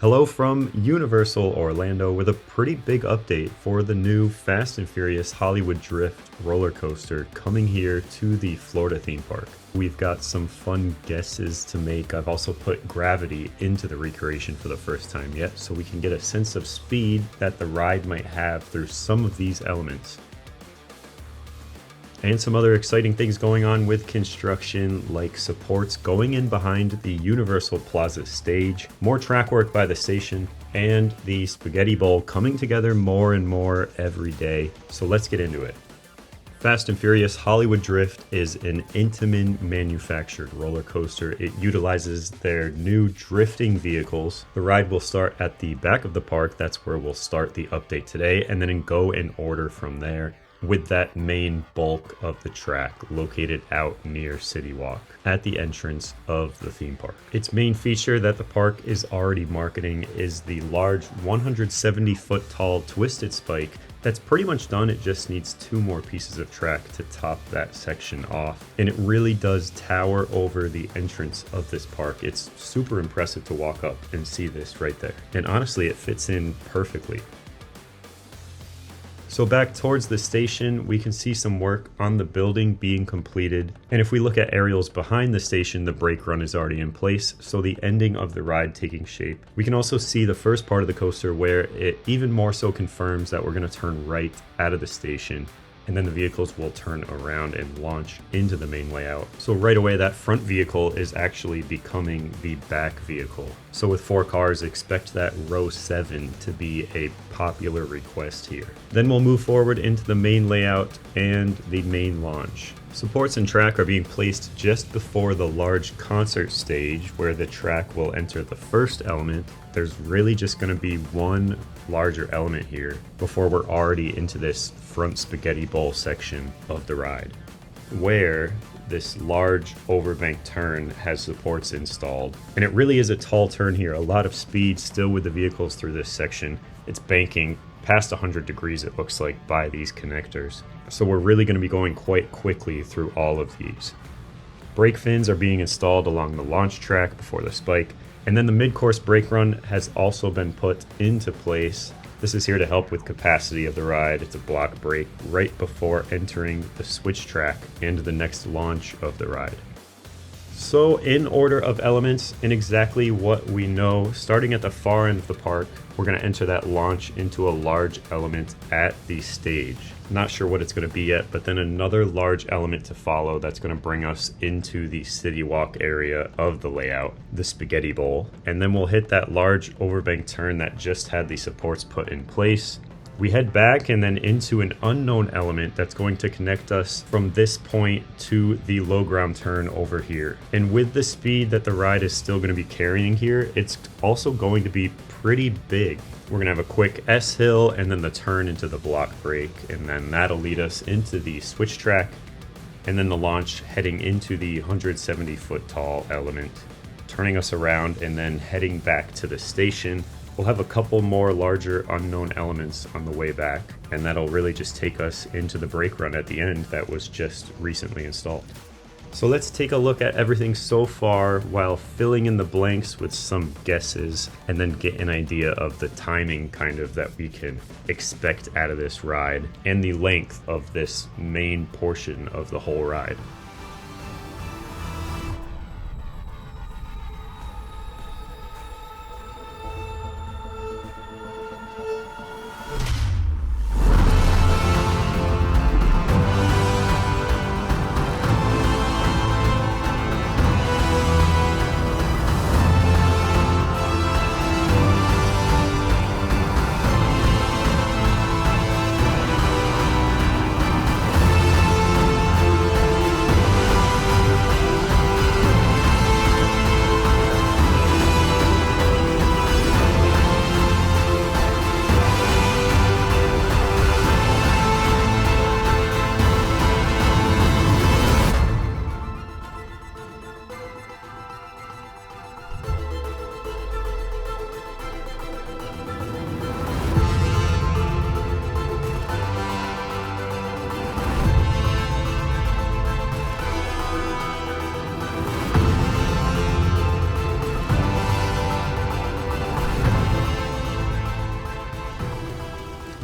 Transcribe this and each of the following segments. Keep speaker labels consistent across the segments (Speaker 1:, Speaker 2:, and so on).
Speaker 1: Hello from Universal Orlando with a pretty big update for the new Fast and Furious Hollywood Drift roller coaster coming here to the Florida theme park. We've got some fun guesses to make. I've also put gravity into the recreation for the first time yet, so we can get a sense of speed that the ride might have through some of these elements. And some other exciting things going on with construction, like supports going in behind the Universal Plaza stage, more track work by the station, and the Spaghetti Bowl coming together more and more every day. So let's get into it. Fast and Furious Hollywood Drift is an Intamin manufactured roller coaster. It utilizes their new drifting vehicles. The ride will start at the back of the park. That's where we'll start the update today, and then go in order from there, with that main bulk of the track located out near CityWalk at the entrance of the theme park. Its main feature that the park is already marketing is the large 170-foot tall twisted spike that's pretty much done. It just needs 2 more pieces of track to top that section off, and it really does tower over the entrance of this park. It's super impressive to walk up and see this right there, and honestly it fits in perfectly. So back towards the station, we can see some work on the building being completed. And if we look at aerials behind the station, the brake run is already in place, so the ending of the ride taking shape. We can also see the first part of the coaster where it even more so confirms that we're going to turn right out of the station, and then the vehicles will turn around and launch into the main layout. So right away, that front vehicle is actually becoming the back vehicle. So with 4 cars, expect that row 7 to be a popular request here. Then we'll move forward into the main layout and the main launch. Supports and track are being placed just before the large concert stage where the track will enter the first element. There's really just going to be one larger element here before we're already into this front spaghetti bowl section of the ride, where this large overbank turn has supports installed. And it really is a tall turn here, a lot of speed still with the vehicles through this section. It's banking past 100 degrees, it looks like, by these connectors. So we're really going to be going quite quickly through all of these. Brake fins are being installed along the launch track before the spike, and then the mid-course brake run has also been put into place. This is here to help with capacity of the ride. It's a block brake right before entering the switch track and the next launch of the ride. So in order of elements and exactly what we know, starting at the far end of the park, we're going to enter that launch into a large element at the stage. Not sure what it's going to be yet, but then another large element to follow that's going to bring us into the CityWalk area of the layout, the Spaghetti Bowl. And then we'll hit that large overbank turn that just had the supports put in place. We head back and then into an unknown element that's going to connect us from this point to the low ground turn over here. And with the speed that the ride is still going to be carrying here, it's also going to be pretty big. We're going to have a quick S-hill and then the turn into the block brake, and then that'll lead us into the switch track, and then the launch heading into the 170-foot tall element, turning us around and then heading back to the station. We'll have a couple more larger unknown elements on the way back, and that'll really just take us into the brake run at the end that was just recently installed. So let's take a look at everything so far while filling in the blanks with some guesses, and then get an idea of the timing kind of that we can expect out of this ride and the length of this main portion of the whole ride.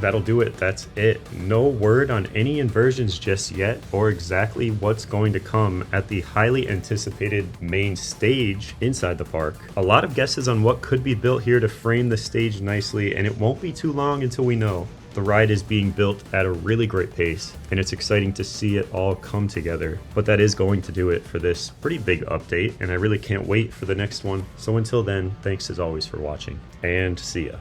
Speaker 1: that'll do it. That's it. No word on any inversions just yet, or exactly what's going to come at the highly anticipated main stage inside the park. A lot of guesses on what could be built here to frame the stage nicely, and it won't be too long until we know. The ride is being built at a really great pace, and it's exciting to see it all come together. But that is going to do it for this pretty big update, and I really can't wait for the next one. So until then, thanks as always for watching, and see ya.